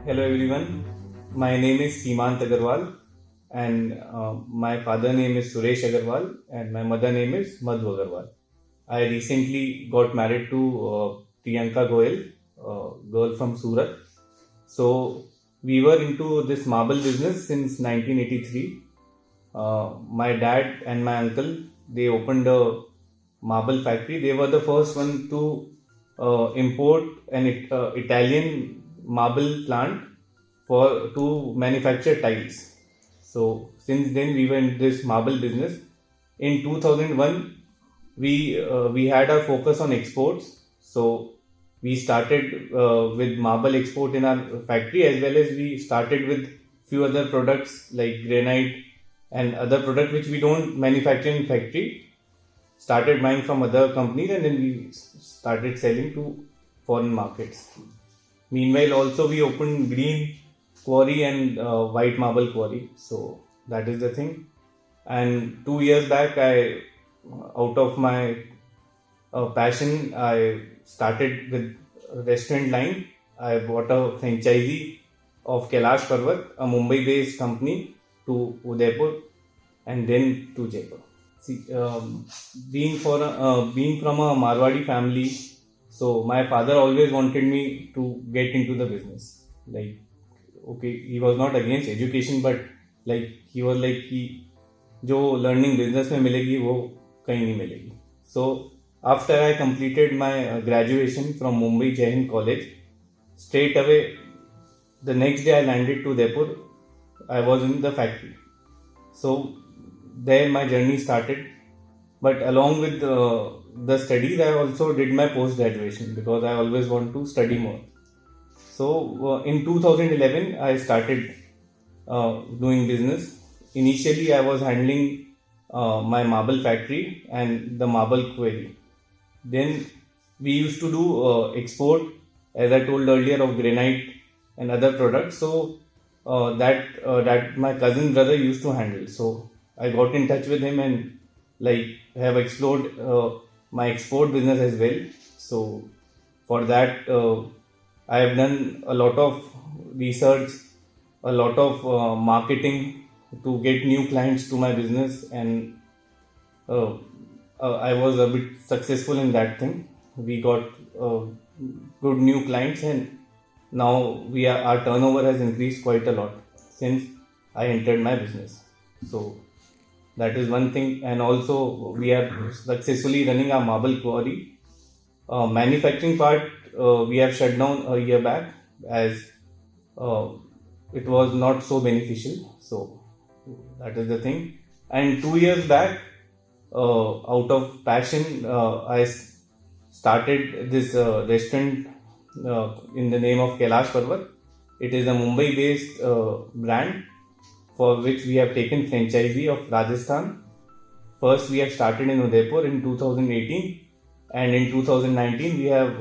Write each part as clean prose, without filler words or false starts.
Hello everyone, my name is Seemant Agarwal and my father name is Suresh Agarwal and my mother name is Madhu Agarwal. I recently got married to Priyanka Goyal, girl from Surat. So we were into this marble business since 1983. My dad and my uncle, they opened a marble factory. They were the first one to import an Italian marble plant for to manufacture tiles. So since then we were in this marble business. In 2001, we had our focus on exports. So we started with marble export in our factory, as well as we started with few other products like granite and other products which we don't manufacture in factory. Started buying from other companies, and then we started selling to foreign markets. Meanwhile, also we opened green quarry and white marble quarry. So that is the thing. And 2 years back, out of my passion, I started with a restaurant line. I bought a franchisee of Kailash Parvat, a Mumbai-based company, to Udaipur and then to Jaipur. See, being from a Marwadi family, so my father always wanted me to get into the business. Like, okay, he was not against education, but like he was like कि जो learning business में मिलेगी वो कहीं नहीं मिलेगी. So after I completed my graduation from Mumbai Jai Hind College, straight away the next day I landed to Jaipur. I was in the factory. So there my journey started. But along with the studies, I also did my post graduation because I always want to study more. So in 2011, I started doing business. Initially, I was handling my marble factory and the marble quarry. Then we used to do export, as I told earlier, of granite and other products. So that my cousin brother used to handle. So I got in touch with him and like have explored my export business as well. So for that, I have done a lot of research, a lot of marketing to get new clients to my business, and uh, I was a bit successful in that thing. We got good new clients, and now our turnover has increased quite a lot since I entered my business. So that is one thing, and also we are successfully running our marble quarry. Manufacturing part we have shut down a year back as uh, it was not so beneficial. So that is the thing. And 2 years back, out of passion, started this restaurant in the name of Kailash Parvat. It is a Mumbai-based brand for which we have taken franchisee of Rajasthan. First, we have started in Udaipur in 2018, and in 2019 we have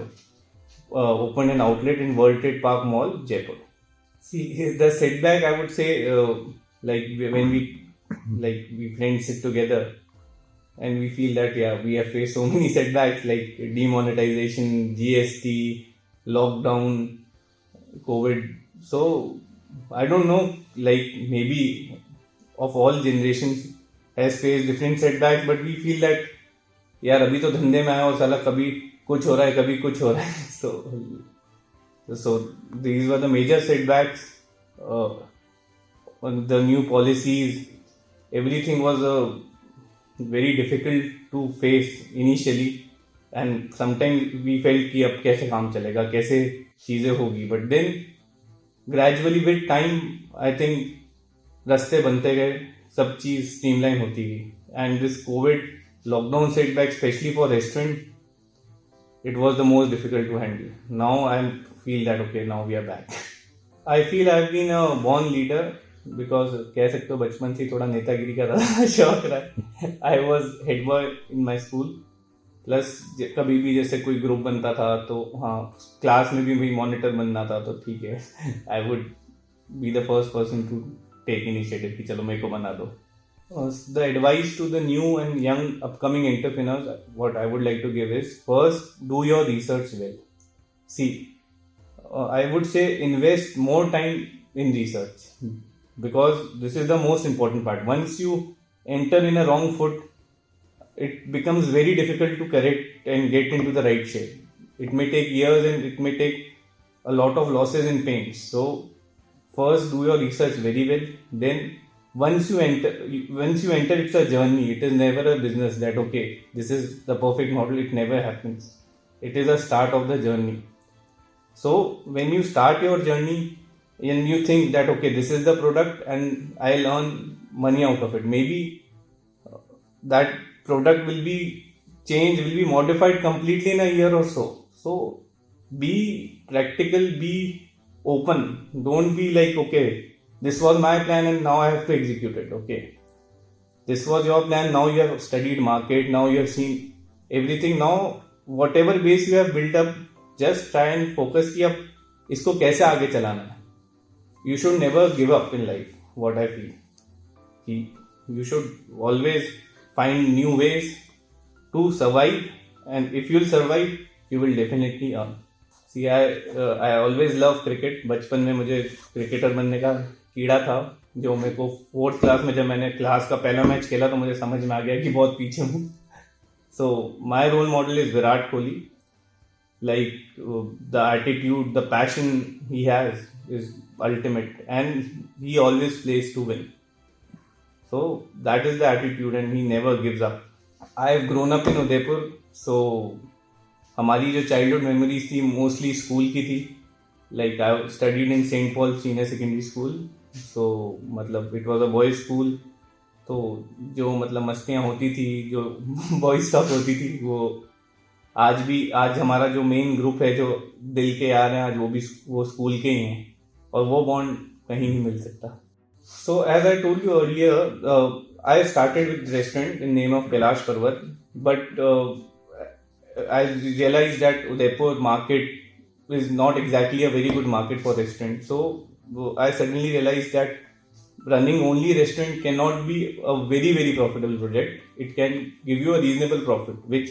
opened an outlet in World Trade Park Mall, Jaipur. See, the setback, I would say, when we friends sit together and we feel that we have faced so many setbacks like demonetization, GST, lockdown, COVID. So I don't know, like maybe of all generations has faced different setbacks, but we feel that यार अभी तो धंधे में आया और साला कभी कुछ हो रहा है कभी कुछ हो रहा है. So these were the major setbacks. The new policies, everything was very difficult to face initially, and sometimes we felt कि अब कैसे काम चलेगा, कैसे चीजें होगी. But then gradually with time, I think रास्ते बनते गए, सब चीज स्ट्रीमलाइन होती गई. And this COVID lockdown setback, especially for restaurant, it was the most difficult to handle. Now I feel that okay, now we are back. I feel I've been a born leader because कह सकते हो बचपन से थोड़ा नेतागिरी का शौक रहा है. I was head boy in my school. Plus कभी भी जैसे कोई ग्रुप बनता था तो हाँ, क्लास में भी वही मॉनिटर बनना था तो ठीक है, I would be the first person to take initiative कि चलो मेरे को बना दो. The advice to the new and young upcoming entrepreneurs, what I would like to give is first do your research well. See, I would say invest more time in research, because this is the most important part. Once you enter in a wrong foot, it becomes very difficult to correct and get into the right shape. It may take years and it may take a lot of losses and pains. So first do your research very well. Then once you enter, it's a journey. It is never a business that okay, this is the perfect model. It never happens. It is a start of the journey. So when you start your journey and you think that okay, this is the product and I'll earn money out of it, maybe that product will be changed, will be modified completely in a year or so. So be practical, be open. Don't be like okay, this was my plan and now I have to execute it. Okay, this was your plan, now you have studied market, now you have seen everything. Now whatever base you have built up, just try and focus कि अब इसको कैसे आगे चलाना है. You should never give up in life. What I feel, you should always find new ways to survive, and if you'll survive, you will definitely earn. See, I always love cricket. बचपन में मुझे cricketer बनने का कीड़ा था, जो मेरे को 4th क्लास में जब मैंने क्लास का पहला मैच खेला तो मुझे समझ में आ गया कि बहुत पीछे हूँ. So my role model is Virat Kohli. Like the attitude, the passion he has is ultimate, and he always plays to win. So that is the attitude, and he never gives up. I have grown up in Udaipur, so हमारी जो childhood memories थी mostly school की थी. Like I studied in St. Paul Senior Secondary School, so मतलब it was a boys school. तो जो मतलब मस्तियाँ होती थी, जो बॉयज स्टॉप होती थी, आज हमारा जो मेन ग्रुप है, जो दिल के यार हैं, आज वो स्कूल के ही हैं, और वो बॉन्ड कहीं नहीं मिल सकता. So as I told you earlier, I started with restaurant in name of Kailash Parvat, but I realise that Udaipur market is not exactly a very good market for restaurant. So I suddenly realized that running only restaurant cannot be a very very profitable project. It can give you a reasonable profit,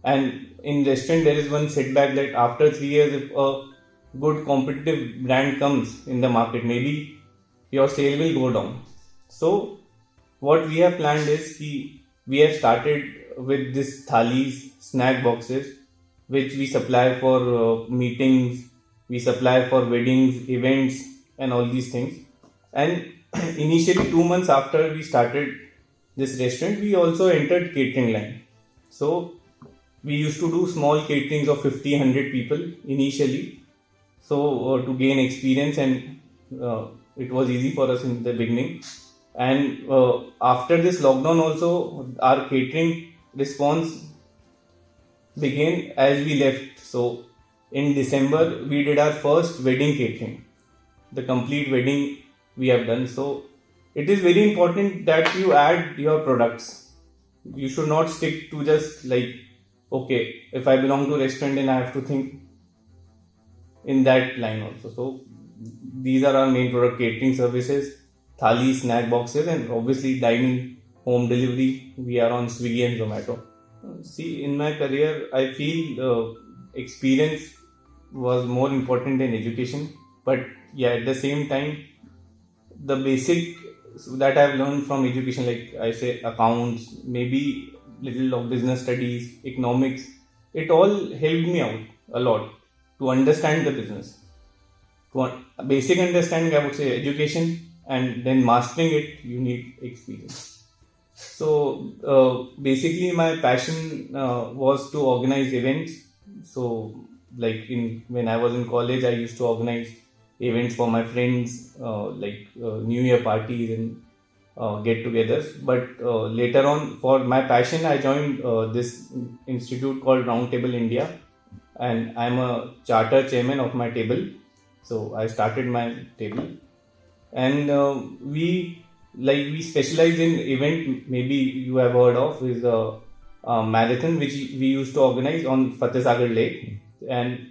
and in restaurant there is one setback that after 3 years, if a good competitive brand comes in the market, maybe your sale will go down. So what we have planned is we have started with this thalis, snack boxes, which we supply for meetings, we supply for weddings, events, and all these things. And initially 2 months after we started this restaurant, we also entered catering line. So we used to do small caterings of 50-100 people initially, so to gain experience, and it was easy for us in the beginning. And after this lockdown also, our catering response began as we left. So in December we did our first wedding catering, the complete wedding we have done. So it is very important that you add your products. You should not stick to just like okay, if I belong to restaurant then I have to think in that line also. So these are our main product: catering services, thali, snack boxes, and obviously dining, home delivery. We are on Swiggy and Zomato. See, in my career, I feel experience was more important than education. But yeah, at the same time, the basic that I've learned from education, like I say accounts, maybe little of business studies, economics, it all helped me out a lot to understand the business. Basic understanding, I would say education, and then mastering it, you need experience. So basically my passion was to organize events. So like when I was in college, I used to organize events for my friends, New Year parties and get-togethers. But later on, for my passion, I joined this institute called Roundtable India, and I'm a charter chairman of my table. So I started my table, and we specialize in event, maybe you have heard of, is a marathon which we used to organize on Fateh Sagar Lake, and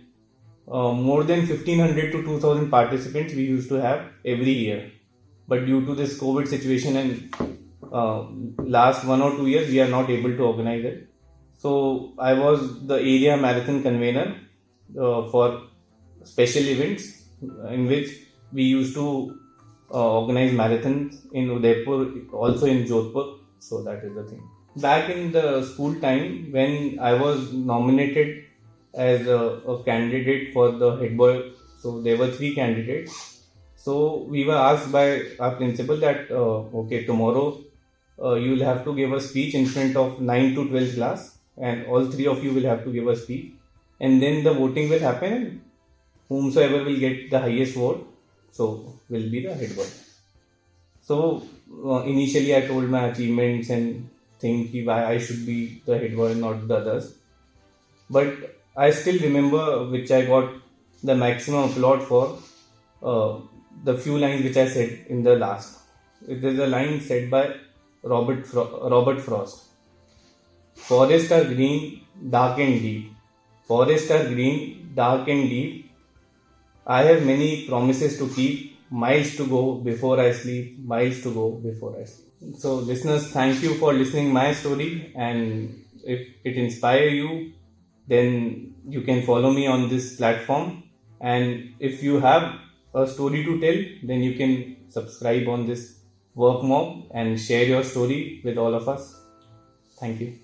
more than 1500 to 2000 participants we used to have every year. But due to this COVID situation and last 1 or 2 years, we are not able to organize it. So I was the area marathon convener for special events in which we used to organize marathons in Udaipur, also in Jodhpur. So that is the thing. Back in the school time, when I was nominated as a candidate for the head boy, so there were 3 candidates. So we were asked by our principal that okay, tomorrow you will have to give a speech in front of 9 to 12 class, and all 3 of you will have to give a speech, and then the voting will happen, and whomsoever will get the highest vote, so will be the head boy. So initially, I told my achievements and think why I should be the head boy, not the others. But I still remember which I got the maximum applaud for the few lines which I said in the last. It is a line said by Robert Frost. Forests are green, dark and deep. Forests are green, dark and deep. I have many promises to keep, miles to go before I sleep, miles to go before I sleep. So, listeners, thank you for listening my story, and if it inspire you, then you can follow me on this platform. And if you have a story to tell, then you can subscribe on this work mob and share your story with all of us. Thank you.